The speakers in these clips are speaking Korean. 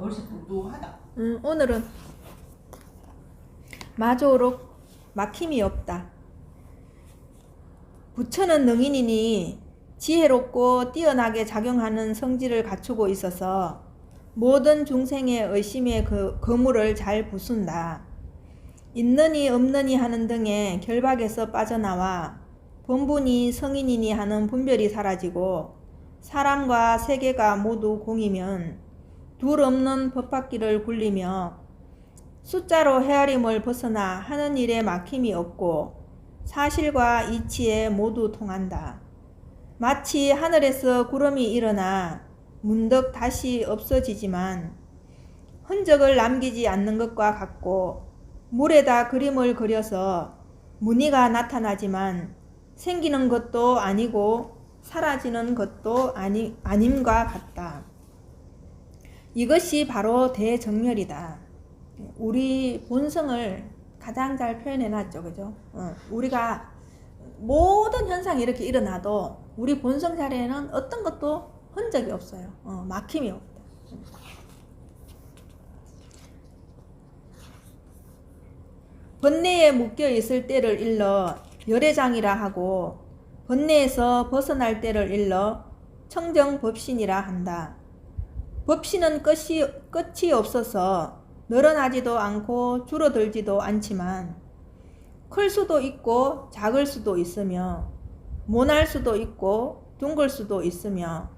훨씬 뚱뚱하다. 오늘은 마조록 막힘이 없다. 부처는 능인이니 지혜롭고 뛰어나게 작용하는 성질을 갖추고 있어서 모든 중생의 의심의 그물을 잘 부순다. 있느니 없느니 하는 등의 결박에서 빠져나와 본분이 성인이니 하는 분별이 사라지고 사람과 세계가 모두 공이면 둘 없는 법바퀴를 굴리며 숫자로 헤아림을 벗어나 하는 일에 막힘이 없고 사실과 이치에 모두 통한다. 마치 하늘에서 구름이 일어나 문득 다시 없어지지만 흔적을 남기지 않는 것과 같고 물에다 그림을 그려서 무늬가 나타나지만 생기는 것도 아니고 사라지는 것도 아님과 같다. 이것이 바로 대정멸이다. 우리 본성을 가장 잘 표현해놨죠, 그죠? 우리가 모든 현상이 이렇게 일어나도 우리 본성 자리에는 어떤 것도 흔적이 없어요. 막힘이 없다. 번뇌에 묶여 있을 때를 일러 열애장이라 하고 번뇌에서 벗어날 때를 일러 청정법신이라 한다. 법신은 끝이 없어서 늘어나지도 않고 줄어들지도 않지만 클 수도 있고 작을 수도 있으며 모날 수도 있고 둥글 수도 있으며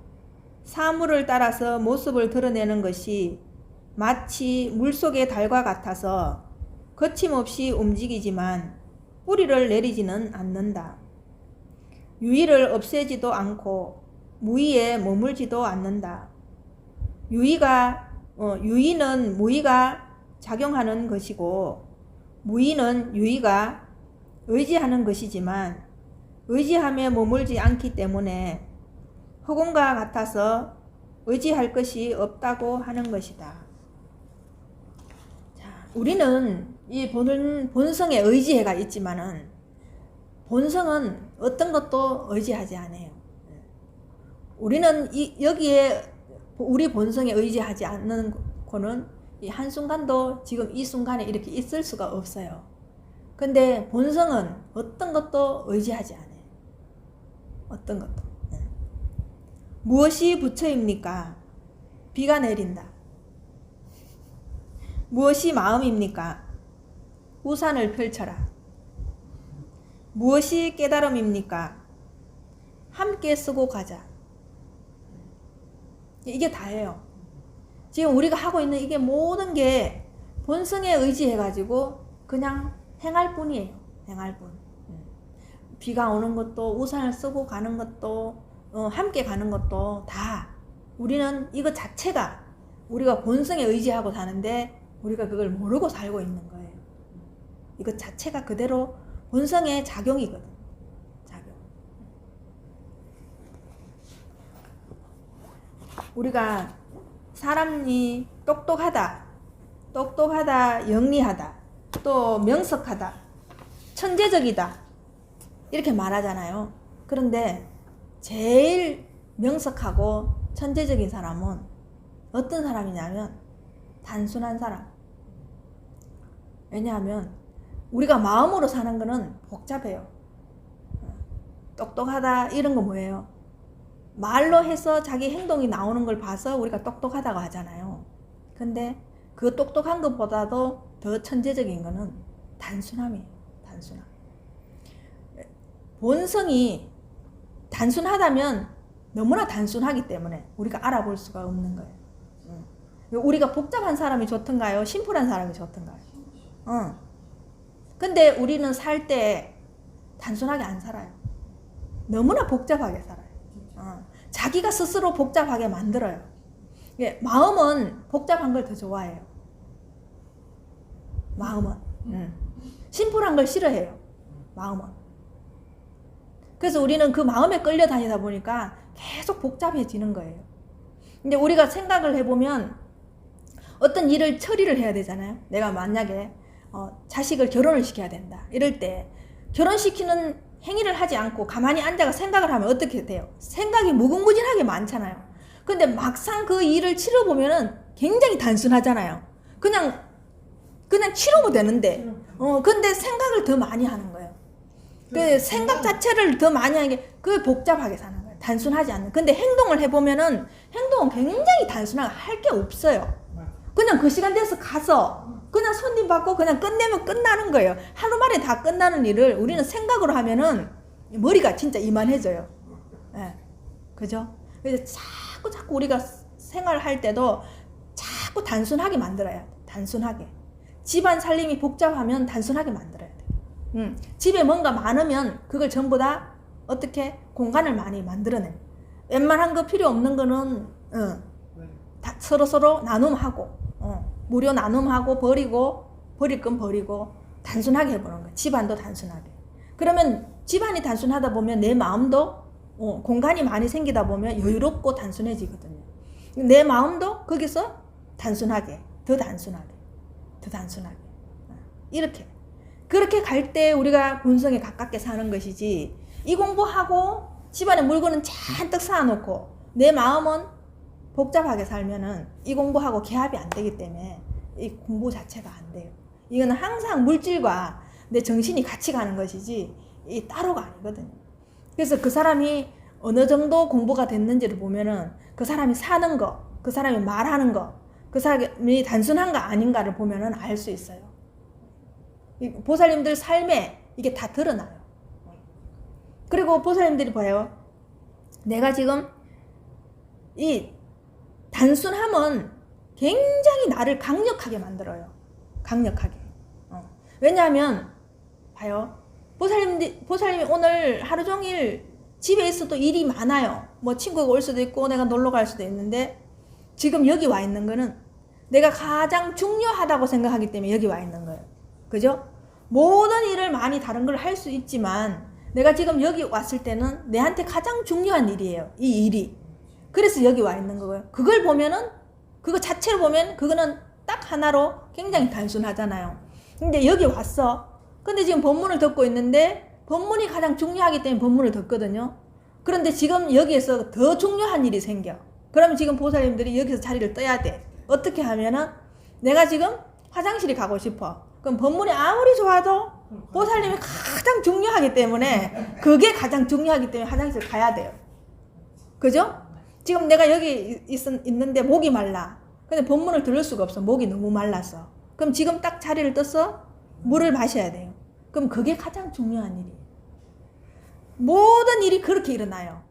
사물을 따라서 모습을 드러내는 것이 마치 물속의 달과 같아서 거침없이 움직이지만 뿌리를 내리지는 않는다. 유의를 없애지도 않고 무의에 머물지도 않는다. 유의는 무의가 작용하는 것이고 무의는 유의가 의지하는 것이지만 의지함에 머물지 않기 때문에 허공과 같아서 의지할 것이 없다고 하는 것이다. 자, 우리는 이 본성에 의지해가 있지만은 본성은 어떤 것도 의지하지 않아요. 우리는 여기에 우리 본성에 의지하지 않는 거는 이 한순간도 지금 이 순간에 이렇게 있을 수가 없어요. 근데 본성은 어떤 것도 의지하지 않아요. 어떤 것도. 무엇이 부처입니까? 비가 내린다. 무엇이 마음입니까? 우산을 펼쳐라. 무엇이 깨달음입니까? 함께 쓰고 가자. 이게 다예요. 지금 우리가 하고 있는 이게 모든 게 본성에 의지해가지고 그냥 행할 뿐이에요. 행할 뿐. 비가 오는 것도 우산을 쓰고 가는 것도 함께 가는 것도 다 우리는 이거 자체가 우리가 본성에 의지하고 사는데 우리가 그걸 모르고 살고 있는 거예요. 이것 자체가 그대로 본성의 작용이거든. 작용. 우리가 사람이 똑똑하다, 영리하다, 또 명석하다, 천재적이다 이렇게 말하잖아요. 그런데 제일 명석하고 천재적인 사람은 어떤 사람이냐면 단순한 사람. 왜냐하면 우리가 마음으로 사는 거는 복잡해요. 똑똑하다 이런 거 뭐예요? 말로 해서 자기 행동이 나오는 걸 봐서 우리가 똑똑하다고 하잖아요. 근데 그 똑똑한 것보다도 더 천재적인 거는 단순함이에요. 단순함. 본성이 단순하다면 너무나 단순하기 때문에 우리가 알아볼 수가 없는 거예요. 우리가 복잡한 사람이 좋던가요? 심플한 사람이 좋던가요? 근데 우리는 살 때 단순하게 안 살아요. 너무나 복잡하게 살아요. 자기가 스스로 복잡하게 만들어요. 마음은 복잡한 걸 더 좋아해요. 마음은. 심플한 걸 싫어해요. 마음은. 그래서 우리는 그 마음에 끌려다니다 보니까 계속 복잡해지는 거예요. 근데 우리가 생각을 해보면 어떤 일을 처리를 해야 되잖아요. 내가 만약에 자식을 결혼을 시켜야 된다. 이럴 때 결혼시키는 행위를 하지 않고 가만히 앉아가 생각을 하면 어떻게 돼요? 생각이 무궁무진하게 많잖아요. 근데 막상 그 일을 치러보면은 굉장히 단순하잖아요. 그냥 치르면 되는데, 근데 생각을 더 많이 하는 거예요. 그 생각 자체를 더 많이 하는 게 그게 복잡하게 사는 거예요. 단순하지 않는. 근데 행동을 해보면은 행동은 굉장히 단순하게 할 게 없어요. 그냥 그 시간 돼서 가서 그냥 손님 받고 그냥 끝내면 끝나는 거예요. 하루 만에 다 끝나는 일을 우리는 생각으로 하면은 머리가 진짜 이만해져요. 예. 그죠? 그래서 자꾸 우리가 생활할 때도 자꾸 단순하게 만들어야 돼. 단순하게. 집안 살림이 복잡하면 단순하게 만들어야 돼. 집에 뭔가 많으면 그걸 전부 다 어떻게 공간을 많이 만들어내. 웬만한 거 필요 없는 거는 다 서로 나눔하고 무료 나눔하고 버릴 건 버리고 단순하게 해보는 거야. 집안도 단순하게. 그러면 집안이 단순하다 보면 내 마음도 공간이 많이 생기다 보면 여유롭고 단순해지거든요. 내 마음도 거기서 단순하게, 더 단순하게 이렇게 그렇게 갈 때 우리가 본성에 가깝게 사는 것이지, 이 공부하고 집안에 물건은 잔뜩 쌓아놓고 내 마음은 복잡하게 살면은 이 공부하고 개합이 안 되기 때문에 이 공부 자체가 안 돼요. 이거는 항상 물질과 내 정신이 같이 가는 것이지 이 따로가 아니거든요. 그래서 그 사람이 어느 정도 공부가 됐는지를 보면은 그 사람이 사는 거, 그 사람이 말하는 거, 그 사람이 단순한가 아닌가를 보면은 알 수 있어요. 보살님들 삶에 이게 다 드러나요. 그리고 보살님들이 봐요. 내가 지금 이 단순함은 굉장히 나를 강력하게 만들어요. 강력하게. 왜냐하면 봐요. 보살님이 오늘 하루 종일 집에 있어도 일이 많아요. 뭐 친구가 올 수도 있고 내가 놀러 갈 수도 있는데, 지금 여기 와 있는 거는 내가 가장 중요하다고 생각하기 때문에 여기 와 있는 거예요. 그죠? 모든 일을 많이 다른 걸 할 수 있지만 내가 지금 여기 왔을 때는 내한테 가장 중요한 일이에요. 이 일이. 그래서 여기 와 있는 거예요. 그걸 보면은, 그거 자체로 보면 그거는 딱 하나로 굉장히 단순하잖아요. 근데 여기 왔어. 근데 지금 법문을 듣고 있는데 법문이 가장 중요하기 때문에 법문을 듣거든요. 그런데 지금 여기에서 더 중요한 일이 생겨. 그러면 지금 보살님들이 여기서 자리를 떠야 돼. 어떻게 하면은 내가 지금 화장실에 가고 싶어. 그럼 법문이 아무리 좋아도 보살님이 가장 중요하기 때문에, 그게 가장 중요하기 때문에 화장실 가야 돼요. 그죠? 지금 내가 여기 있는데 목이 말라. 근데 법문을 들을 수가 없어. 목이 너무 말라서. 그럼 지금 딱 자리를 떠서 물을 마셔야 돼요. 그럼 그게 가장 중요한 일이에요. 모든 일이 그렇게 일어나요.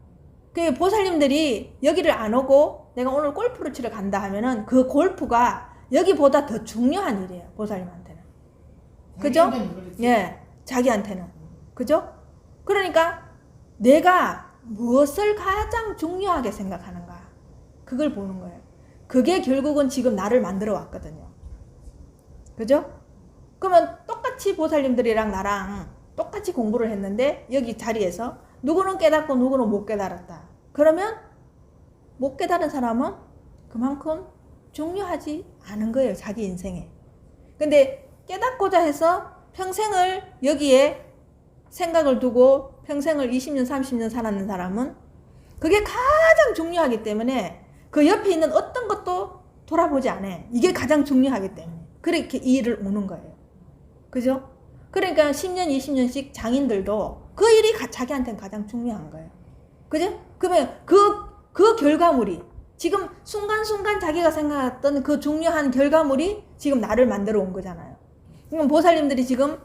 그 보살님들이 여기를 안 오고 내가 오늘 골프를 치러 간다 하면은 그 골프가 여기보다 더 중요한 일이에요. 보살님한테는. 그죠? 예, 자기한테는. 그죠? 그러니까 내가 무엇을 가장 중요하게 생각하는가, 그걸 보는 거예요. 그게 결국은 지금 나를 만들어 왔거든요. 그죠? 그러면 똑같이 보살님들이랑 나랑 똑같이 공부를 했는데 여기 자리에서 누구는 깨닫고 누구는 못 깨달았다. 그러면 못 깨달은 사람은 그만큼 중요하지 않은 거예요. 자기 인생에. 근데 깨닫고자 해서 평생을 여기에 생각을 두고 평생을 20년 30년 살았는 사람은 그게 가장 중요하기 때문에 그 옆에 있는 어떤 것도 돌아보지 않아. 이게 가장 중요하기 때문에 그렇게 이 일을 오는 거예요. 그죠? 그러니까 10년 20년씩 장인들도 그 일이 자기한테는 가장 중요한 거예요. 그죠? 그러면 그 결과물이 지금 순간순간 자기가 생각했던 그 중요한 결과물이 지금 나를 만들어 온 거잖아요. 그럼 보살님들이 지금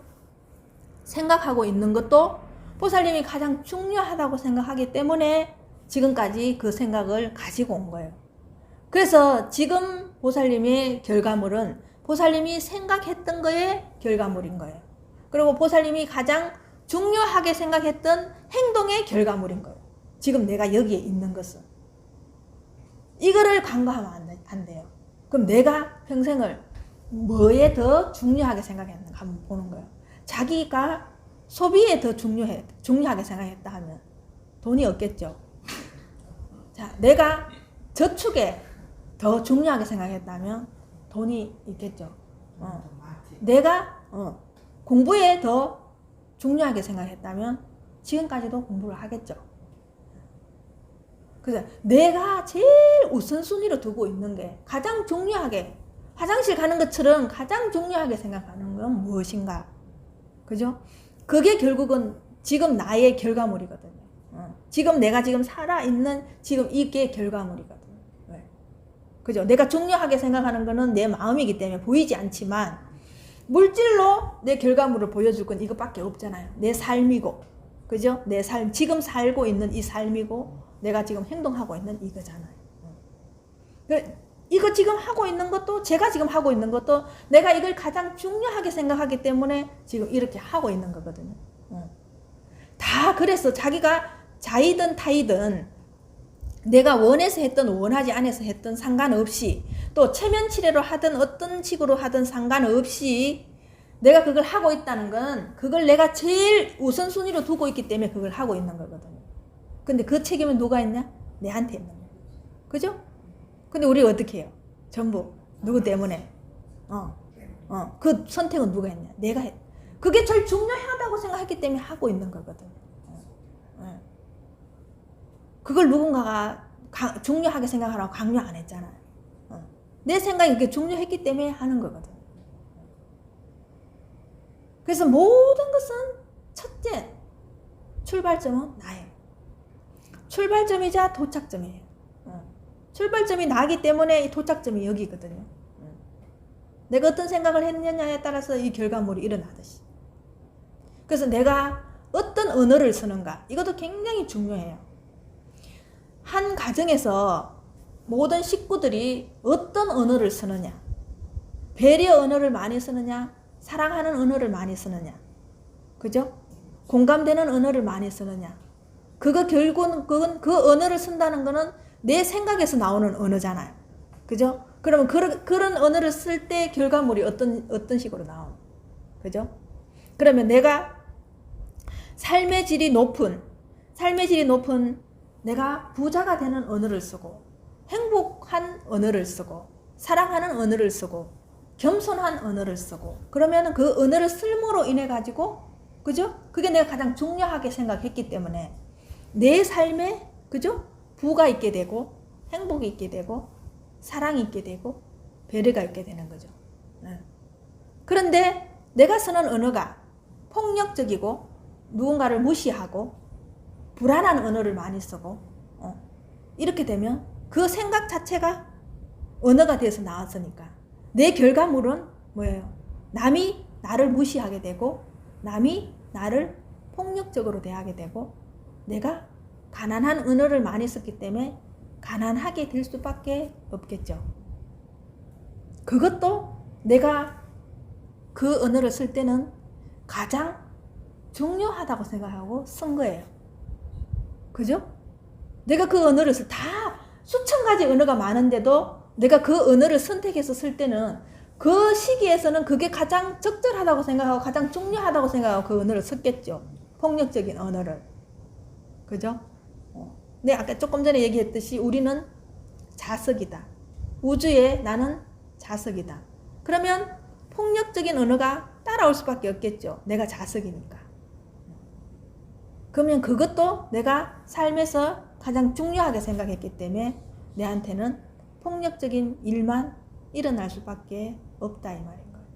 생각하고 있는 것도 보살님이 가장 중요하다고 생각하기 때문에 지금까지 그 생각을 가지고 온 거예요. 그래서 지금 보살님의 결과물은 보살님이 생각했던 거의 결과물인 거예요. 그리고 보살님이 가장 중요하게 생각했던 행동의 결과물인 거예요. 지금 내가 여기에 있는 것은. 이거를 간과하면 안 돼요. 그럼 내가 평생을 뭐에 더 중요하게 생각했는가 한번 보는 거예요. 자기가 소비에 더 중요하게 생각했다 하면 돈이 없겠죠. 자, 내가 저축에 더 중요하게 생각했다면 돈이 있겠죠. 내가 공부에 더 중요하게 생각했다면 지금까지도 공부를 하겠죠. 그래서 내가 제일 우선순위로 두고 있는 게 가장 중요하게 화장실 가는 것처럼 가장 중요하게 생각하는 건 무엇인가? 그죠? 그게 결국은 지금 나의 결과물이거든요. 지금 내가 지금 살아있는 지금 이게 결과물이거든요. 왜? 그죠? 내가 중요하게 생각하는 거는 내 마음이기 때문에 보이지 않지만 물질로 내 결과물을 보여줄 건 이것밖에 없잖아요. 내 삶이고, 그죠? 내 삶, 지금 살고 있는 이 삶이고, 내가 지금 행동하고 있는 이거잖아요. 이거 지금 하고 있는 것도, 제가 지금 하고 있는 것도 내가 이걸 가장 중요하게 생각하기 때문에 지금 이렇게 하고 있는 거거든요. 다 그래서 자기가 자이든 타이든 내가 원해서 했든 원하지 않아서 했든 상관없이 또 체면치레로 하든 어떤 식으로 하든 상관없이 내가 그걸 하고 있다는 건 그걸 내가 제일 우선순위로 두고 있기 때문에 그걸 하고 있는 거거든요. 근데 그 책임은 누가 있냐? 내한테 있는 거예요. 그죠? 근데 우리 어떻게 해요? 전부 누구 때문에? 그 선택은 누가 했냐? 내가 했. 그게 제일 중요하다고 생각했기 때문에 하고 있는 거거든요. 그걸 누군가가 중요하게 생각하라고 강요 안 했잖아요. 내 생각이 그게 중요했기 때문에 하는 거거든. 그래서 모든 것은 첫째 출발점은 나예요. 출발점이자 도착점이에요. 출발점이 나기 때문에 이 도착점이 여기거든요. 내가 어떤 생각을 했느냐에 따라서 이 결과물이 일어나듯이. 그래서 내가 어떤 언어를 쓰는가 이것도 굉장히 중요해요. 한 가정에서 모든 식구들이 어떤 언어를 쓰느냐, 배려 언어를 많이 쓰느냐, 사랑하는 언어를 많이 쓰느냐, 그죠? 공감되는 언어를 많이 쓰느냐, 그거 결국은 그 언어를 쓴다는 거는 내 생각에서 나오는 언어잖아요. 그죠? 그러면 그런 언어를 쓸 때 결과물이 어떤 식으로 나오는, 그죠? 그러면 내가 삶의 질이 높은 내가 부자가 되는 언어를 쓰고 행복한 언어를 쓰고 사랑하는 언어를 쓰고 겸손한 언어를 쓰고 그러면 그 언어를 쓸므로 인해 가지고 그죠? 그게 내가 가장 중요하게 생각했기 때문에 내 삶에 그죠? 부가 있게 되고 행복이 있게 되고 사랑이 있게 되고 배려가 있게 되는 거죠. 그런데 내가 쓰는 언어가 폭력적이고 누군가를 무시하고 불안한 언어를 많이 쓰고 이렇게 되면 그 생각 자체가 언어가 돼서 나왔으니까 내 결과물은 뭐예요? 남이 나를 무시하게 되고 남이 나를 폭력적으로 대하게 되고 내가 가난한 언어를 많이 썼기 때문에 가난하게 될 수밖에 없겠죠. 그것도 내가 그 언어를 쓸 때는 가장 중요하다고 생각하고 쓴 거예요. 그죠? 내가 그 언어를 다 수천 가지 언어가 많은데도 내가 그 언어를 선택해서 쓸 때는 그 시기에서는 그게 가장 적절하다고 생각하고 가장 중요하다고 생각하고 그 언어를 썼겠죠. 폭력적인 언어를. 그죠? 네, 아까 조금 전에 얘기했듯이 우리는 자석이다. 우주에 나는 자석이다. 그러면 폭력적인 언어가 따라올 수밖에 없겠죠. 내가 자석이니까. 그러면 그것도 내가 삶에서 가장 중요하게 생각했기 때문에 내한테는 폭력적인 일만 일어날 수밖에 없다 이 말인 거예요.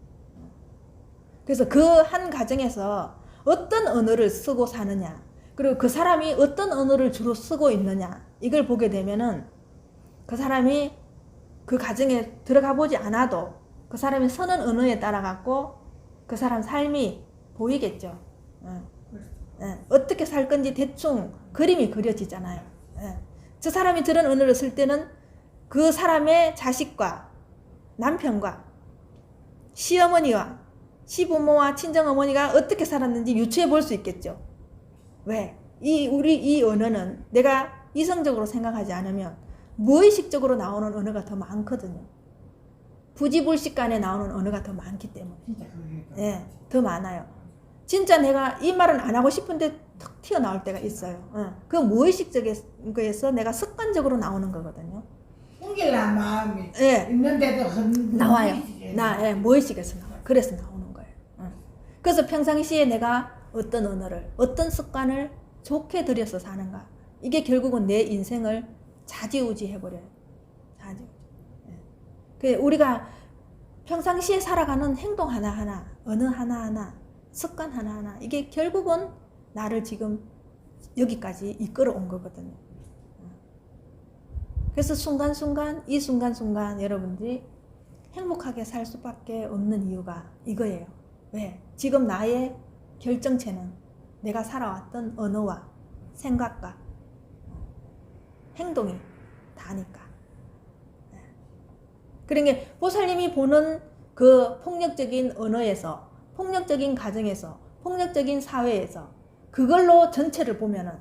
그래서 그 한 가정에서 어떤 언어를 쓰고 사느냐 그리고 그 사람이 어떤 언어를 주로 쓰고 있느냐 이걸 보게 되면은 그 사람이 그 가정에 들어가 보지 않아도 그 사람이 쓰는 언어에 따라 갖고 그 사람 삶이 보이겠죠. 어떻게 살 건지 대충 그림이 그려지잖아요. 저 사람이 저런 언어를 쓸 때는 그 사람의 자식과 남편과 시어머니와 시부모와 친정어머니가 어떻게 살았는지 유추해 볼 수 있겠죠. 왜? 우리 이 언어는 내가 이성적으로 생각하지 않으면 무의식적으로 나오는 언어가 더 많거든요. 부지불식간에 나오는 언어가 더 많기 때문에. 네, 더 많아요. 진짜 내가 이 말은 안 하고 싶은데 턱 튀어나올 때가 있어요. 그 무의식적인 거에서 내가 습관적으로 나오는 거거든요. 숨길란 마음이 예. 있는데도 나와요. 무의식에서 나와요. 그래서 나오는 거예요. 그래서 평상시에 내가 어떤 언어를, 어떤 습관을 좋게 들여서 사는가. 이게 결국은 내 인생을 좌지우지 해버려요. 좌지우지. 예. 그 우리가 평상시에 살아가는 행동 하나하나, 언어 하나하나, 습관 하나하나, 이게 결국은 나를 지금 여기까지 이끌어 온 거거든요. 그래서 순간순간, 이 순간순간 여러분들이 행복하게 살 수밖에 없는 이유가 이거예요. 왜? 지금 나의 결정체는 내가 살아왔던 언어와 생각과 행동이 다니까. 그러니까 보살님이 보는 그 폭력적인 언어에서, 폭력적인 가정에서, 폭력적인 사회에서 그걸로 전체를 보면은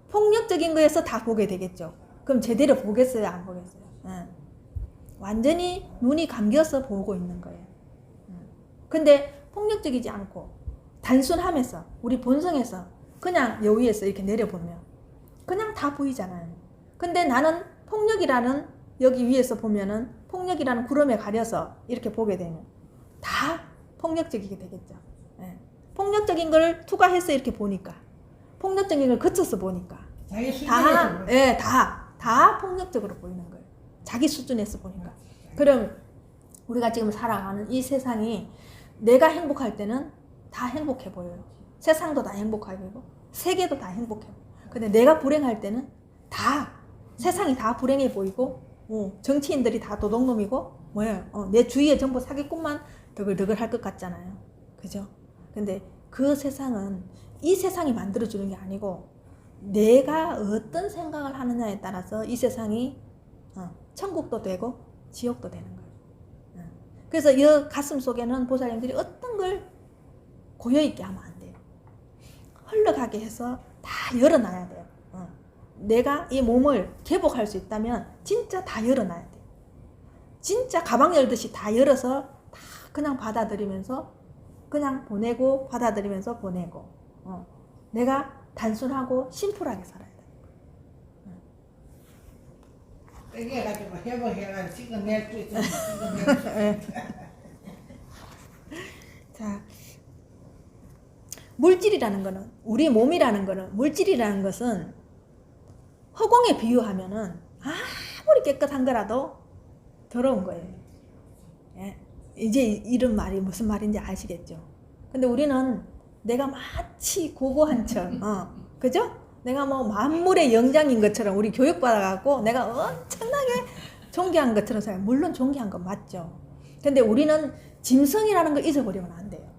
폭력적인 거에서 다 보게 되겠죠. 그럼 제대로 보겠어요? 안 보겠어요? 완전히 눈이 감겨서 보고 있는 거예요. 근데 폭력적이지 않고 단순함에서, 우리 본성에서 그냥 여위에서 이렇게 내려보면 그냥 다 보이잖아요. 근데 나는 폭력이라는, 여기 위에서 보면은 폭력이라는 구름에 가려서 이렇게 보게 되면 다 폭력적이게 되겠죠. 폭력적인 걸 투과해서 이렇게 보니까, 폭력적인 걸 거쳐서 보니까 자기 수준에서 다 폭력적으로 보이는 거예요. 자기 수준에서 보니까. 그럼 우리가 지금 살아가는 이 세상이 내가 행복할 때는 다 행복해 보여요. 세상도 다 행복해 보이고 세계도 다 행복해 보여요. 근데 내가 불행할 때는 다 세상이 다 불행해 보이고 정치인들이 다 도둑놈이고 뭐예요? 내 주위에 전부 사기꾼만 더글더글 할 것 같잖아요. 그죠? 근데 그 세상은 이 세상이 만들어주는 게 아니고 내가 어떤 생각을 하느냐에 따라서 이 세상이 천국도 되고 지옥도 되는 거예요. 그래서 이 가슴 속에는 보살님들이 어떤 걸 고여있게 하면 안 돼요. 흘러가게 해서 다 열어놔야 돼요. 내가 이 몸을 개복할 수 있다면 진짜 다 열어놔야 돼요. 진짜 가방 열듯이 다 열어서 다 그냥 받아들이면서 그냥 보내고 받아들이면서 보내고 내가 단순하고 심플하게 살아야 돼. 빼개가지고 회복해가지고 찍어낼 수 있으면 찍어낼 수 있어. 자, 물질이라는 거는, 우리 몸이라는 거는, 물질이라는 것은 허공에 비유하면은 아무리 깨끗한 거라도 더러운 거예요. 예? 이제 이런 말이 무슨 말인지 아시겠죠? 근데 우리는 내가 마치 고고한 척, 그죠? 내가 뭐 만물의 영장인 것처럼 우리 교육받아갖고 내가 엄청나게 존귀한 것처럼 생각해요. 물론 존귀한 건 맞죠. 근데 우리는 짐승이라는 걸 잊어버리면 안 돼요.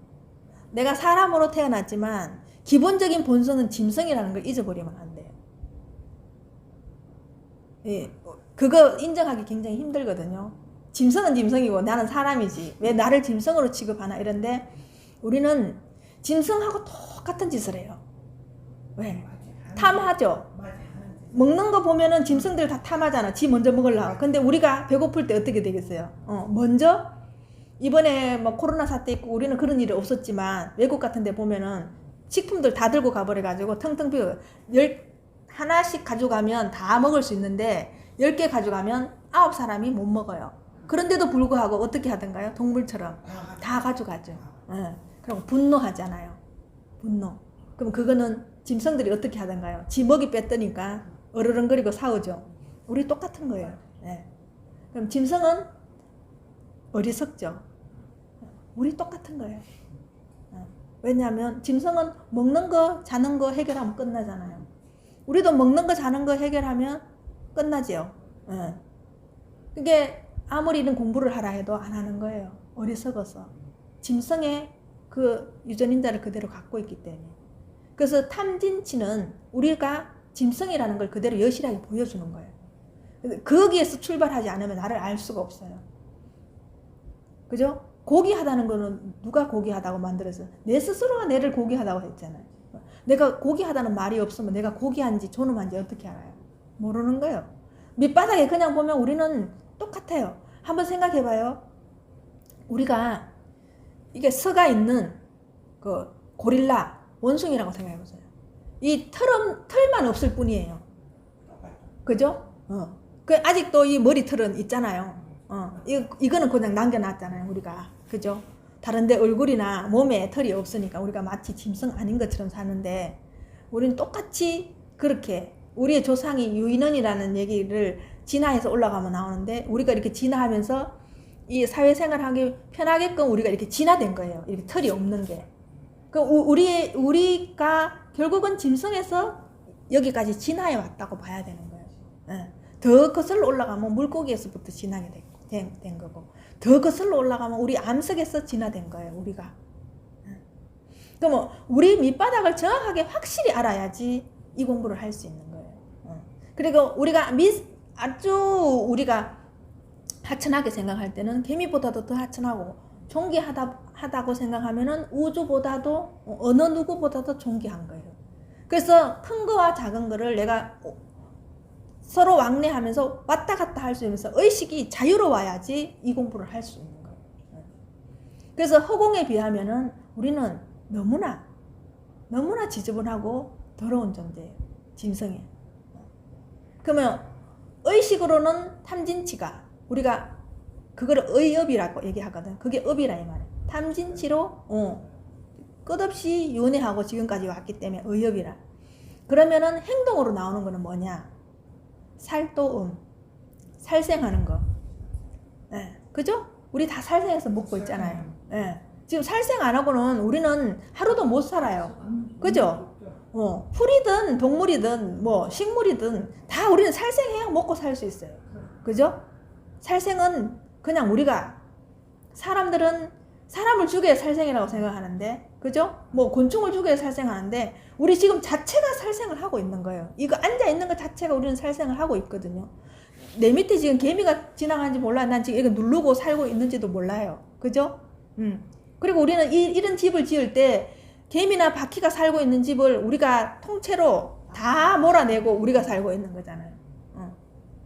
내가 사람으로 태어났지만 기본적인 본성은 짐승이라는 걸 잊어버리면 안 돼요. 예, 그거 인정하기 굉장히 힘들거든요. 짐승은 짐승이고 나는 사람이지. 왜 나를 짐승으로 취급하나 이런데 우리는 짐승하고 똑같은 짓을 해요. 왜? 탐하죠. 먹는 거 보면은 짐승들 다 탐하잖아. 지 먼저 먹으려고. 근데 우리가 배고플 때 어떻게 되겠어요? 먼저 이번에 뭐 코로나 사태 있고 우리는 그런 일이 없었지만 외국 같은 데 보면은 식품들 다 들고 가버려가지고 텅텅 비어. 하나씩 가져가면 다 먹을 수 있는데 10개 가져가면 9사람이 못 먹어요. 그런데도 불구하고 어떻게 하던가요? 동물처럼 다 가져가죠. 그럼 분노하잖아요. 분노. 그럼 그거는 짐승들이 어떻게 하던가요? 지 먹이 뺐더니까 어르렁거리고 싸우죠. 우리 똑같은 거예요. 그럼 짐승은 어리석죠. 우리 똑같은 거예요. 왜냐하면 짐승은 먹는 거, 자는 거 해결하면 끝나잖아요. 우리도 먹는 거, 자는 거 해결하면 끝나죠. 그게 아무리 이런 공부를 하라 해도 안 하는 거예요. 어리석어서. 짐승의 그 유전인자를 그대로 갖고 있기 때문에. 그래서 탐진치는 우리가 짐승이라는 걸 그대로 여실하게 보여주는 거예요. 거기에서 출발하지 않으면 나를 알 수가 없어요. 그죠? 고귀하다는 거는 누가 고귀하다고 만들었어요? 내 스스로가 내를 고귀하다고 했잖아요. 내가 고귀하다는 말이 없으면 내가 고귀한지 존엄한지 어떻게 알아요? 모르는 거예요. 밑바닥에 그냥 보면 우리는 똑같아요. 한번 생각해봐요. 우리가 이게 서가 있는 그 고릴라 원숭이라고 생각해보세요. 이 털만 없을 뿐이에요. 그죠? 그 아직도 이 머리털은 있잖아요. 이거는 그냥 남겨놨잖아요, 우리가. 그죠? 다른데 얼굴이나 몸에 털이 없으니까 우리가 마치 짐승 아닌 것처럼 사는데 우리는 똑같이 그렇게 우리의 조상이 유인원이라는 얘기를 진화해서 올라가면 나오는데 우리가 이렇게 진화하면서 이 사회생활하기 편하게끔 우리가 이렇게 진화된 거예요. 이렇게 털이 없는 게. 그 우리가 결국은 짐승에서 여기까지 진화해 왔다고 봐야 되는 거예요. 예. 더 거슬러 올라가면 물고기에서부터 진화가 된 거고 더 거슬러 올라가면 우리 암석에서 진화된 거예요. 우리가. 그럼 우리 밑바닥을 정확하게 확실히 알아야지 이 공부를 할 수 있는 거예요. 그리고 우리가 아주 우리가 하천하게 생각할 때는 개미보다도 더 하천하고 존귀하다고 생각하면은 우주보다도 어느 누구보다도 존귀한 거예요. 그래서 큰 거와 작은 거를 내가 서로 왕래하면서 왔다 갔다 할 수 있으면서 의식이 자유로워야지 이 공부를 할 수 있는 거예요. 그래서 허공에 비하면은 우리는 너무나 지저분하고 더러운 존재예요. 짐승이. 그러면 의식으로는 탐진치가 우리가 그거를 의업이라고 얘기하거든. 그게 업이라 이 말이야. 탐진치로 끝없이 윤회하고 지금까지 왔기 때문에 의업이라. 그러면은 행동으로 나오는 거는 뭐냐? 살도음, 살생하는 거. 예, 그죠? 우리 다 살생해서 먹고 있잖아요. 예. 지금 살생 안 하고는 우리는 하루도 못 살아요. 그죠? 풀이든 동물이든 뭐 식물이든 다 우리는 살생해야 먹고 살 수 있어요. 그죠? 살생은 그냥 우리가 사람들은 사람을 죽여야 살생이라고 생각하는데 그죠? 뭐 곤충을 죽여야 살생하는데 우리 지금 자체가 살생을 하고 있는 거예요. 이거 앉아 있는 것 자체가 우리는 살생을 하고 있거든요. 내 밑에 지금 개미가 지나가는지 몰라. 난 지금 이거 누르고 살고 있는지도 몰라요. 그죠? 그리고 우리는 이런 집을 지을 때 개미나 바퀴가 살고 있는 집을 우리가 통째로 다 몰아내고 우리가 살고 있는 거잖아요.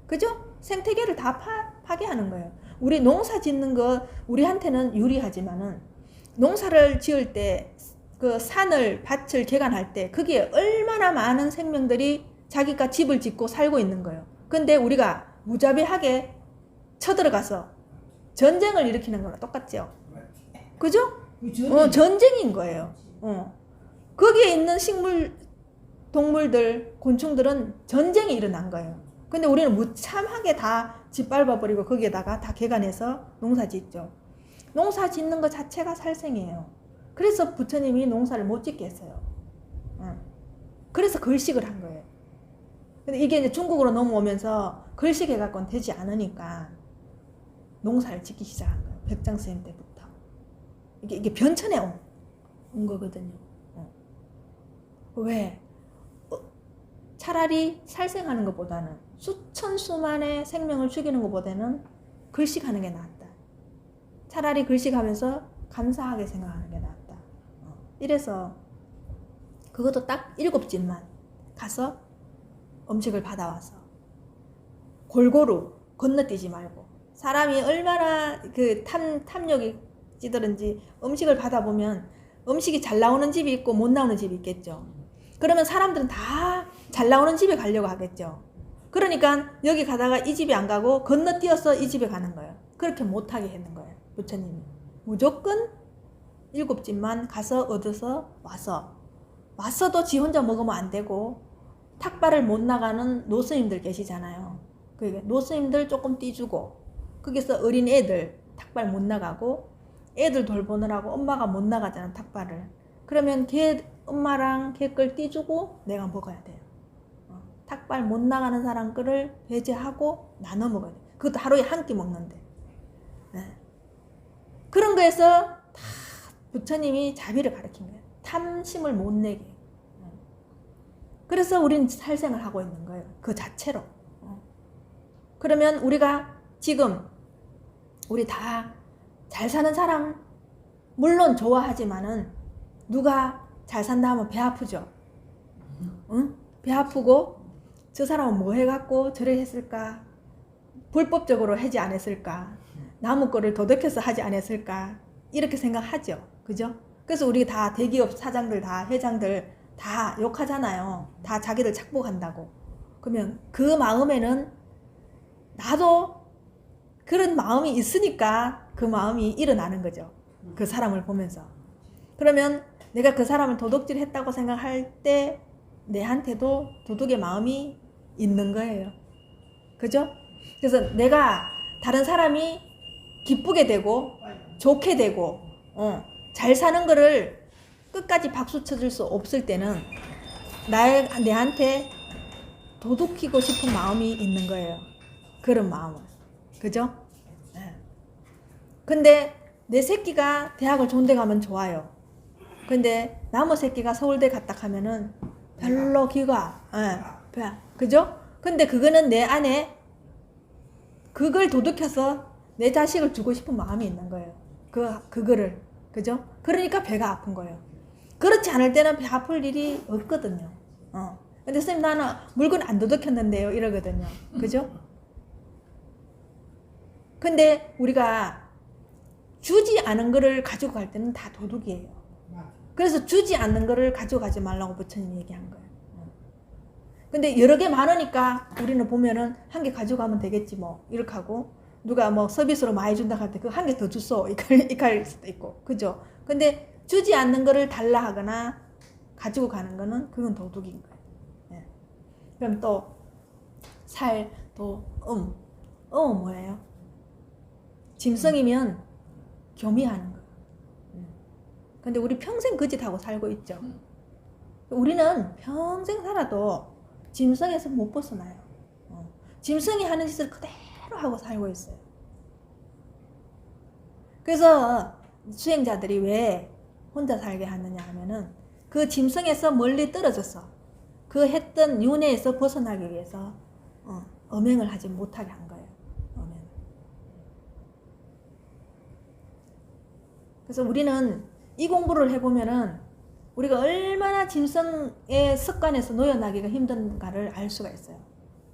그죠? 생태계를 다 파괴하는 거예요. 우리 농사 짓는 거 우리한테는 유리하지만은 농사를 지을 때 그 산을 밭을 개간할 때 거기에 얼마나 많은 생명들이 자기가 집을 짓고 살고 있는 거예요. 근데 우리가 무자비하게 쳐들어가서 전쟁을 일으키는 거랑 똑같죠. 그죠? 전쟁인 거예요. 거기에 있는 식물, 동물들, 곤충들은 전쟁이 일어난 거예요. 근데 우리는 무참하게 다 짓밟아버리고 거기에다가 다 개간해서 농사 짓죠. 농사 짓는 것 자체가 살생이에요. 그래서 부처님이 농사를 못 짓게 했어요. 그래서 걸식을 한 거예요. 근데 이게 이제 중국으로 넘어오면서 걸식 해갖고는 되지 않으니까 농사를 짓기 시작한 거예요. 백장스님 때부터. 이게 변천에 온 거거든요. 왜? 차라리 살생하는 것보다는 수천 수만의 생명을 죽이는 것보다는 걸식하는 게 낫다. 차라리 걸식하면서 감사하게 생각하는 게 낫다. 이래서 그것도 딱 7집만 가서 음식을 받아와서 골고루 건너뛰지 말고 사람이 얼마나 그 탐욕이 찌들은지 음식을 받아보면 음식이 잘 나오는 집이 있고 못 나오는 집이 있겠죠. 그러면 사람들은 다 잘 나오는 집에 가려고 하겠죠. 그러니까 여기 가다가 이 집에 안 가고 건너뛰어서 이 집에 가는 거예요. 그렇게 못하게 했는 거예요. 부처님이. 무조건 7집만 가서 얻어서 왔어도 지 혼자 먹으면 안 되고 탁발을 못 나가는 노스님들 계시잖아요. 그러니까 노스님들 조금 띄주고 거기서 어린 애들 탁발 못 나가고 애들 돌보느라고 엄마가 못 나가잖아 탁발을. 그러면 걔 엄마랑 걔 걸 띄주고 내가 먹어야 돼요. 탁발 못 나가는 사람 거를 배제하고 나눠 먹어야 돼. 그것도 하루에 한 끼 먹는데. 네. 그런 거에서 다 부처님이 자비를 가르친 거예요. 탐심을 못 내게. 그래서 우리는 살생을 하고 있는 거예요. 그 자체로. 그러면 우리가 지금 우리 다 잘 사는 사람 물론 좋아하지만은 누가 잘 산다 하면 배 아프죠. 응? 배 아프고 저 사람은 뭐 해갖고 저래 했을까? 불법적으로 하지 않았을까? 남의 거를 도덕해서 하지 않았을까? 이렇게 생각하죠. 그죠? 그래서 우리 다 대기업 사장들 다 회장들 다 욕하잖아요. 다 자기들 착복한다고. 그러면 그 마음에는 나도 그런 마음이 있으니까 그 마음이 일어나는 거죠. 그 사람을 보면서. 그러면 내가 그 사람을 도둑질 했다고 생각할 때 내한테도 도둑의 마음이 있는 거예요. 그죠? 그래서 내가 다른 사람이 기쁘게 되고 좋게 되고 잘 사는 거를 끝까지 박수 쳐줄 수 없을 때는 내한테 도둑이고 싶은 마음이 있는 거예요. 그런 마음은. 그죠? 네. 근데 내 새끼가 대학을 좋은 데 가면 좋아요. 근데 남의 새끼가 서울대 갔다 하면은 별로 기가, 그죠? 근데 그거는 내 안에 그걸 도둑해서 내 자식을 주고 싶은 마음이 있는 거예요. 그거를. 그죠? 그러니까 배가 아픈 거예요. 그렇지 않을 때는 배 아플 일이 없거든요. 근데 선생님 나는 물건 안 도둑했는데요. 이러거든요. 그죠? 근데 우리가 주지 않은 거를 가지고 갈 때는 다 도둑이에요. 그래서 주지 않는 거를 가져가지 말라고 부처님이 얘기한 거예요. 근데 여러 개 많으니까 우리는 보면은 한 개 가져가면 되겠지 뭐 이렇게 하고 누가 뭐 서비스로 많이 준다 할 때 그 한 개 더 줬어 이렇게 할 수도 있고 그죠? 근데 주지 않는 거를 달라 하거나 가지고 가는 거는 그건 도둑인 거예요. 예. 그럼 또 살, 도, 뭐예요? 짐승이면 교미하는 거예요. 근데 우리 평생 그 짓 하고 살고 있죠. 우리는 평생 살아도 짐승에서 못 벗어나요. 짐승이 하는 짓을 그대로 하고 살고 있어요. 그래서 수행자들이 왜 혼자 살게 하느냐 하면은 그 짐승에서 멀리 떨어져서 그 했던 윤회에서 벗어나기 위해서 엄행을 하지 못하게 한 거예요. 엄행. 그래서 우리는 이 공부를 해보면은 우리가 얼마나 짐승의 습관에서 놓여나기가 힘든가를 알 수가 있어요.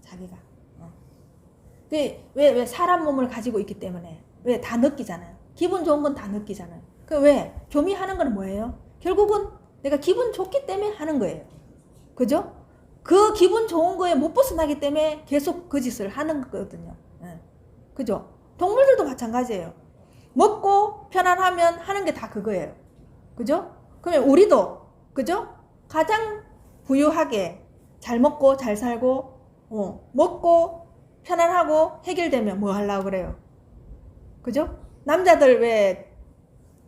자기가. 왜 사람 몸을 가지고 있기 때문에 왜 다 느끼잖아요. 기분 좋은 건 다 느끼잖아요. 그 왜 교미하는 건 뭐예요? 결국은 내가 기분 좋기 때문에 하는 거예요. 그죠? 그 기분 좋은 거에 못 벗어나기 때문에 계속 그 짓을 하는 거거든요. 그죠? 동물들도 마찬가지예요. 먹고 편안하면 하는 게 다 그거예요. 그죠? 그러면 우리도 그죠? 가장 부유하게 잘 먹고 잘 살고 먹고 편안하고 해결되면 뭐 하려고 그래요? 그죠? 남자들 왜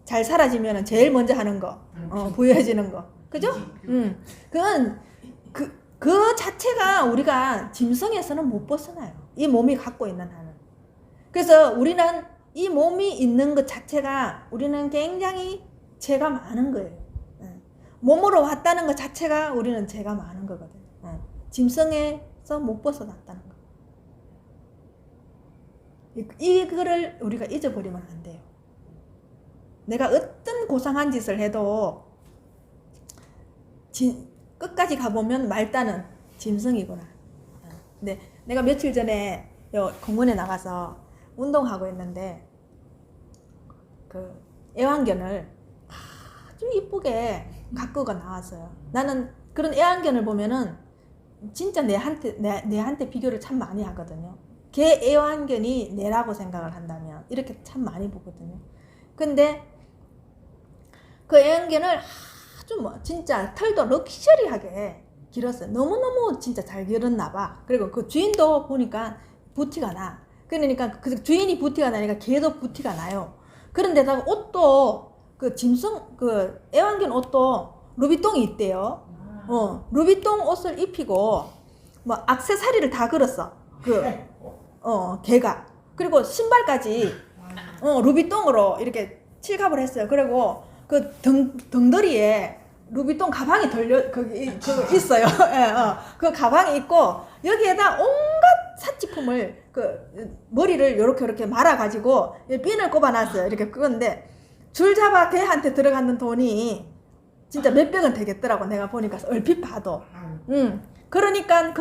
잘 살아지면 제일 먼저 하는 거 부유해지는 거 그죠? 그건 그 자체가 우리가 짐승에서는 못 벗어나요. 이 몸이 갖고 있는 한은. 그래서 우리는 이 몸이 있는 것 자체가 우리는 굉장히 죄가 많은 거예요. 몸으로 왔다는 것 자체가 우리는 죄가 많은 거거든요. 짐승에서 못 벗어났다는 거. 이거를 우리가 잊어버리면 안 돼요. 내가 어떤 고상한 짓을 해도 끝까지 가보면 말단은 짐승이구나. 근데 내가 며칠 전에 공원에 나가서 운동하고 있는데 그 애완견을 아주 이쁘게 가꾸고 나왔어요. 나는 그런 애완견을 보면은 진짜 내한테 비교를 참 많이 하거든요. 걔 애완견이 내라고 생각을 한다면 이렇게 참 많이 보거든요. 근데 그 애완견을 아주 진짜 털도 럭셔리하게 길었어요. 너무너무 진짜 잘 길었나 봐. 그리고 그 주인도 보니까 부티가 나. 그러니까 그 주인이 부티가 나니까 걔도 부티가 나요. 그런데다가 옷도 그 애완견 옷도 루비똥이 있대요. 루비똥 옷을 입히고 뭐 액세서리를 다 걸었어. 걔가. 그리고 신발까지 루비똥으로 이렇게 칠갑을 했어요. 그리고 그 등더리에 루비똥 가방이 거기 있어요. 그 가방이 있고 여기에다 온갖 사치품을 머리를 이렇게 말아가지고 핀을 꼽아놨어요. 이렇게 그건데 줄 잡아 걔한테 들어가는 돈이 진짜 몇백은 되겠더라고. 내가 보니까 얼핏 봐도. 그러니까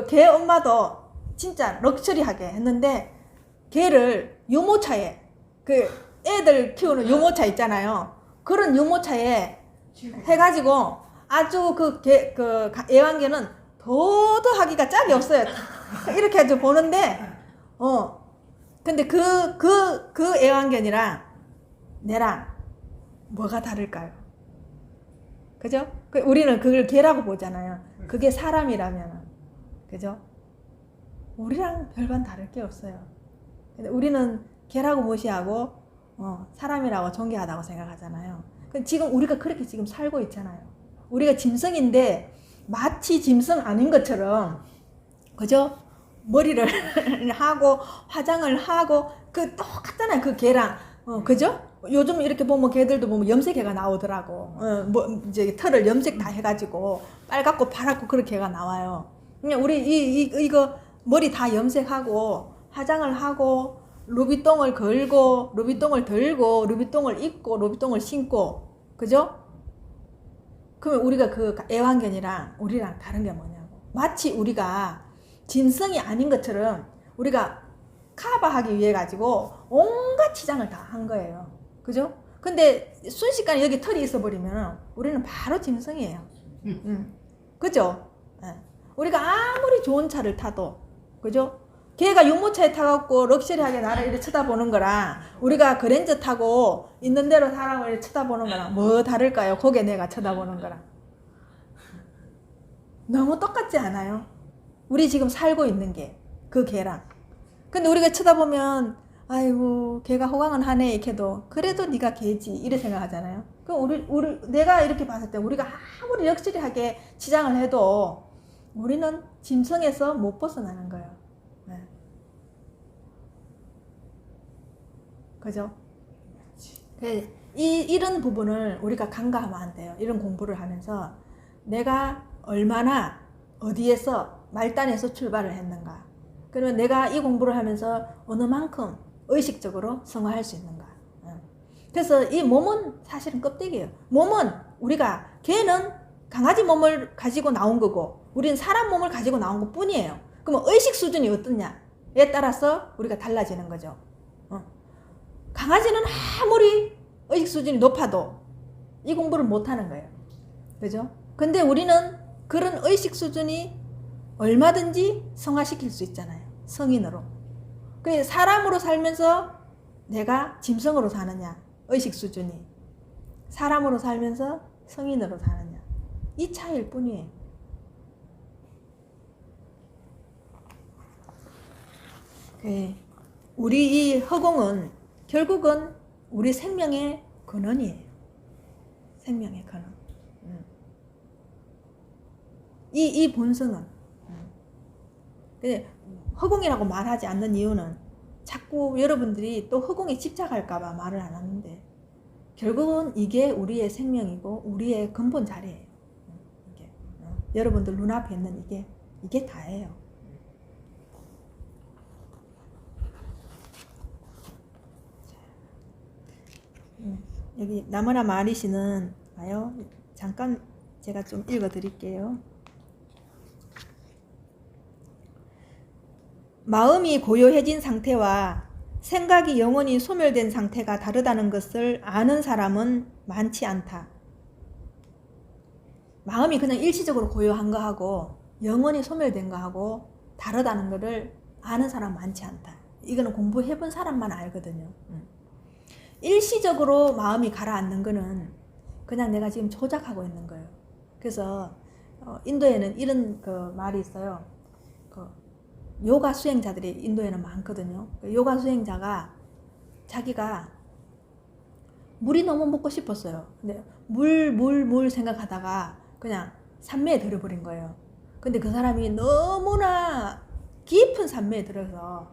걔 엄마도 진짜 럭셔리하게 했는데 걔를 유모차에 애들 키우는 유모차 있잖아요. 그런 유모차에 해가지고 아주 애완견은 도도하기가 짝이 없어요. 이렇게 아주 보는데, 근데 그 애완견이랑 내랑 뭐가 다를까요? 그죠? 우리는 그걸 개라고 보잖아요. 그게 사람이라면, 그죠? 우리랑 별반 다를 게 없어요. 근데 우리는 개라고 무시하고 사람이라고 존경하다고 생각하잖아요. 지금 우리가 그렇게 지금 살고 있잖아요. 우리가 짐승인데 마치 짐승 아닌 것처럼, 그죠? 머리를 하고 화장을 하고 그 똑같잖아요. 그 개랑, 그죠? 요즘 이렇게 보면 개들도 보면 염색개가 나오더라고. 뭐 이제 털을 염색 다 해가지고 빨갛고 파랗고 그렇게 개가 나와요. 그냥 우리 이거 머리 다 염색하고 화장을 하고 루비똥을 걸고 루비똥을 들고 루비똥을 입고 루비똥을 신고, 그죠? 그러면 우리가 그 애완견이랑 우리랑 다른 게 뭐냐고. 마치 우리가 짐승이 아닌 것처럼 우리가 커버하기 위해 가지고 온갖 치장을 다 한 거예요. 그죠? 근데 순식간에 여기 털이 있어 버리면 우리는 바로 짐승이에요. 그죠? 네. 우리가 아무리 좋은 차를 타도, 그죠? 걔가 유모차에 타갖고 럭셔리하게 나를 이렇게 쳐다보는 거랑 우리가 그랜저 타고 있는 대로 사람을 이렇게 쳐다보는 거랑 뭐 다를까요? 고개 내가 쳐다보는 거랑. 너무 똑같지 않아요? 우리 지금 살고 있는 게 그 개랑. 근데 우리가 쳐다보면 아이고 걔가 호강은 하네 이렇게도 그래도 네가 개지 이래 생각하잖아요. 그럼 내가 이렇게 봤을 때 우리가 아무리 럭셔리하게 치장을 해도 우리는 짐승에서 못 벗어나는 거예요. 네. 그죠? 이런 부분을 우리가 간과하면 안 돼요. 이런 공부를 하면서 내가 얼마나 어디에서 말단에서 출발을 했는가. 그러면 내가 이 공부를 하면서 어느 만큼 의식적으로 성화할 수 있는가. 그래서 이 몸은 사실은 껍데기예요. 몸은 우리가 개는 강아지 몸을 가지고 나온 거고 우리는 사람 몸을 가지고 나온 것 뿐이에요. 그러면 의식 수준이 어떻냐에 따라서 우리가 달라지는 거죠. 강아지는 아무리 의식 수준이 높아도 이 공부를 못 하는 거예요. 그죠? 근데 우리는 그런 의식 수준이 얼마든지 성화시킬 수 있잖아요. 성인으로. 그래서 사람으로 살면서 내가 짐승으로 사느냐, 의식 수준이. 사람으로 살면서 성인으로 사느냐. 이 차이일 뿐이에요. 우리 이 허공은 결국은 우리 생명의 근원이에요. 생명의 근원. 이 본성은. 허공이라고 말하지 않는 이유는 자꾸 여러분들이 또 허공에 집착할까봐 말을 안 하는데 결국은 이게 우리의 생명이고 우리의 근본 자리예요. 이게. 여러분들 눈앞에 있는 이게 다예요. 여기 나무나 마리시는 봐요. 잠깐 제가 좀 읽어 드릴게요. 마음이 고요해진 상태와 생각이 영원히 소멸된 상태가 다르다는 것을 아는 사람은 많지 않다. 마음이 그냥 일시적으로 고요한 거하고 영원히 소멸된 거하고 다르다는 것을 아는 사람 많지 않다. 이거는 공부해본 사람만 알거든요. 일시적으로 마음이 가라앉는 거는 그냥 내가 지금 조작하고 있는 거예요. 그래서 인도에는 이런 그 말이 있어요. 요가 수행자들이 인도에는 많거든요. 요가 수행자가 자기가 물이 너무 먹고 싶었어요. 근데 물 생각하다가 그냥 산매에 들어버린 거예요. 근데 그 사람이 너무나 깊은 산매에 들어서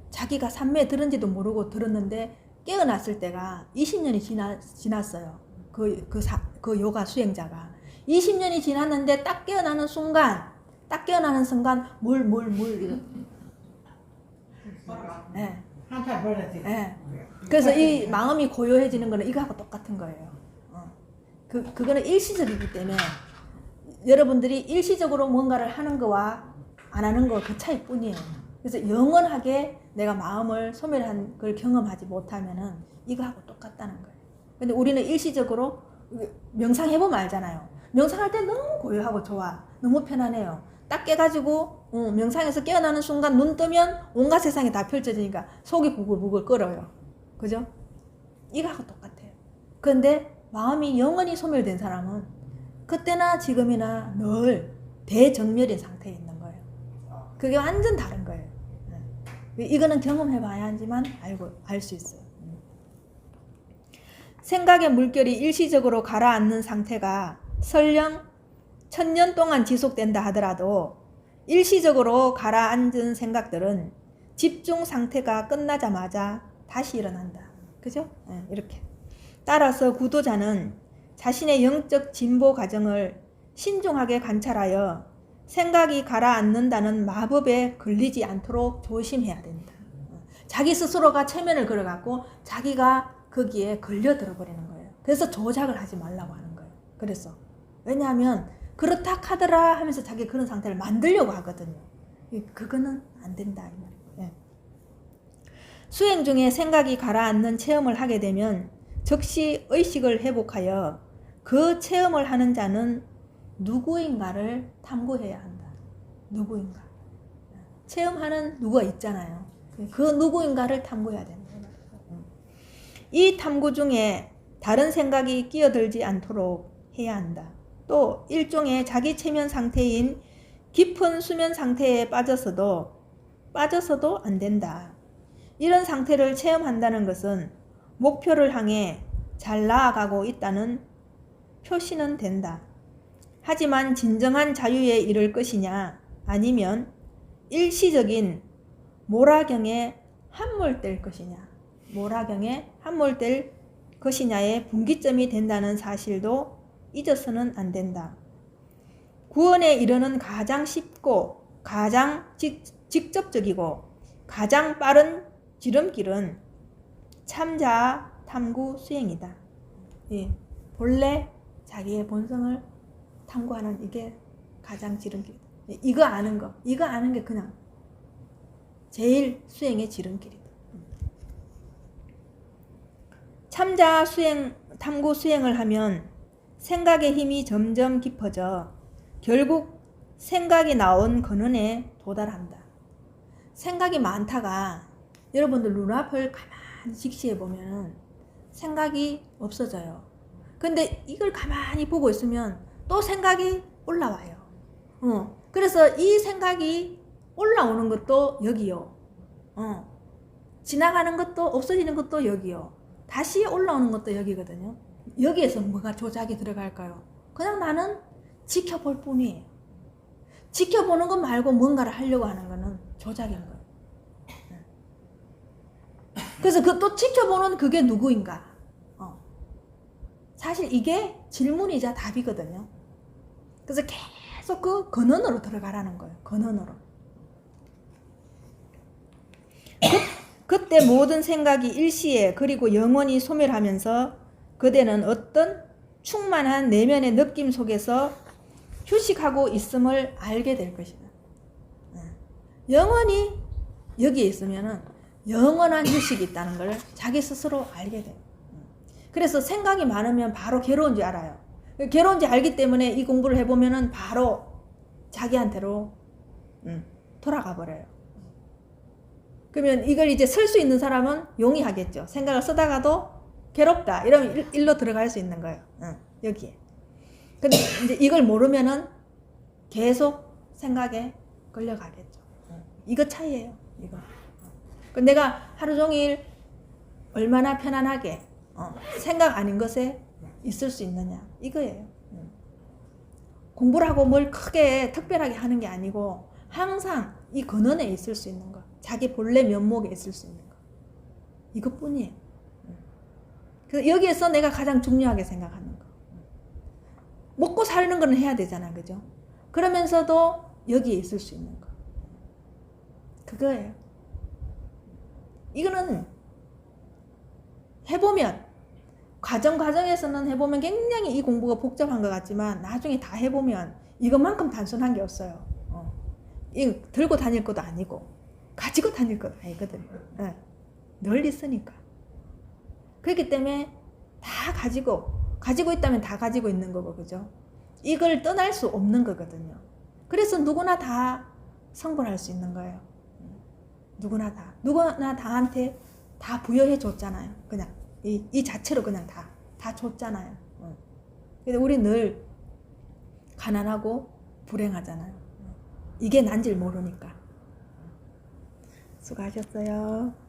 자기가 산매에 들은지도 모르고 들었는데 깨어났을 때가 20년이 지났어요. 그 요가 수행자가 20년이 지났는데 딱 깨어나는 순간 물 네. 한칼 벌어지. 네. 그래서 이 마음이 고요해지는 거는 이거하고 똑같은 거예요. 그거는 일시적이기 때문에 여러분들이 일시적으로 뭔가를 하는 거와 안 하는 거 그 차이뿐이에요. 그래서 영원하게 내가 마음을 소멸한 걸 경험하지 못하면은 이거하고 똑같다는 거예요. 근데 우리는 일시적으로 명상해보면 알잖아요. 명상할 때 너무 고요하고 좋아. 너무 편안해요. 딱 깨가지고 명상에서 깨어나는 순간 눈 뜨면 온갖 세상이 다 펼쳐지니까 속이 부글부글 끓어요. 그죠? 이거하고 똑같아요. 그런데 마음이 영원히 소멸된 사람은 그때나 지금이나 늘 대정멸인 상태에 있는 거예요. 그게 완전 다른 거예요. 이거는 경험해봐야 하지만 알 수 있어요. 생각의 물결이 일시적으로 가라앉는 상태가 설령 1000년 동안 지속된다 하더라도 일시적으로 가라앉은 생각들은 집중 상태가 끝나자마자 다시 일어난다. 그죠? 이렇게. 따라서 구도자는 자신의 영적 진보 과정을 신중하게 관찰하여 생각이 가라앉는다는 마법에 걸리지 않도록 조심해야 된다. 자기 스스로가 체면을 걸어갖고 자기가 거기에 걸려들어 버리는 거예요. 그래서 조작을 하지 말라고 하는 거예요. 그래서 왜냐하면 그렇다 하더라 하면서 자기 그런 상태를 만들려고 하거든요. 그거는 안 된다. 수행 중에 생각이 가라앉는 체험을 하게 되면 즉시 의식을 회복하여 그 체험을 하는 자는 누구인가를 탐구해야 한다. 누구인가. 체험하는 누가 있잖아요. 그 누구인가를 탐구해야 된다. 이 탐구 중에 다른 생각이 끼어들지 않도록 해야 한다. 또 일종의 자기 체면 상태인 깊은 수면 상태에 빠져서도 안 된다. 이런 상태를 체험한다는 것은 목표를 향해 잘 나아가고 있다는 표시는 된다. 하지만 진정한 자유에 이를 것이냐 아니면 일시적인 몰아경에 함몰될 것이냐의 분기점이 된다는 사실도 잊어서는 안 된다. 구원에 이르는 가장 쉽고 가장 직접적이고 가장 빠른 지름길은 참자 탐구 수행이다. 본래 자기의 본성을 탐구하는 이게 가장 지름길이다. 이거 아는 게 그냥 제일 수행의 지름길이다. 참자 수행, 탐구 수행을 하면 생각의 힘이 점점 깊어져 결국 생각이 나온 근원에 도달한다. 생각이 많다가 여러분들 눈앞을 가만히 직시해 보면 생각이 없어져요. 근데 이걸 가만히 보고 있으면 또 생각이 올라와요. 그래서 이 생각이 올라오는 것도 여기요. 지나가는 것도 없어지는 것도 여기요. 다시 올라오는 것도 여기거든요. 여기에서 뭐가 조작이 들어갈까요? 그냥 나는 지켜볼 뿐이에요. 지켜보는 것 말고 뭔가를 하려고 하는 거는 조작인 거예요. 그래서 그 또 지켜보는 그게 누구인가? 사실 이게 질문이자 답이거든요. 그래서 계속 그 근원으로 들어가라는 거예요. 근원으로. 그때 모든 생각이 일시에 그리고 영원히 소멸하면서 그대는 어떤 충만한 내면의 느낌 속에서 휴식하고 있음을 알게 될 것이다. 영원히 여기에 있으면은 영원한 휴식이 있다는 걸 자기 스스로 알게 돼요. 그래서 생각이 많으면 바로 괴로운 줄 알아요. 괴로운지 알기 때문에 이 공부를 해보면은 바로 자기한테로 돌아가 버려요. 그러면 이걸 이제 쓸 수 있는 사람은 용이하겠죠. 생각을 쓰다가도 괴롭다 이러면 일로 들어갈 수 있는 거예요. 여기에. 근데 이제 이걸 모르면은 계속 생각에 걸려가겠죠. 이거 차이예요. 이거. 내가 하루 종일 얼마나 편안하게 생각 아닌 것에 있을 수 있느냐 이거예요. 공부를 하고 뭘 크게 특별하게 하는 게 아니고 항상 이 근원에 있을 수 있는 것, 자기 본래 면목에 있을 수 있는 것, 이것뿐이에요. 그래서 여기에서 내가 가장 중요하게 생각하는 거, 먹고 사는 거는 해야 되잖아, 그죠? 그러면서도 여기에 있을 수 있는 거, 그거예요. 이거는 해보면 과정에서는 해보면 굉장히 이 공부가 복잡한 것 같지만 나중에 다 해보면 이것만큼 단순한 게 없어요. 이 들고 다닐 것도 아니고 가지고 다닐 것도 아니거든요. 늘 있으니까. 그렇기 때문에 다 가지고 있다면 다 가지고 있는 거고, 그죠? 이걸 떠날 수 없는 거거든요. 그래서 누구나 다 성불할 수 있는 거예요. 누구나 다한테 다 부여해 줬잖아요. 그냥 이 자체로 그냥 다 줬잖아요. 근데 우리 늘 가난하고 불행하잖아요. 이게 난지를 모르니까. 수고하셨어요.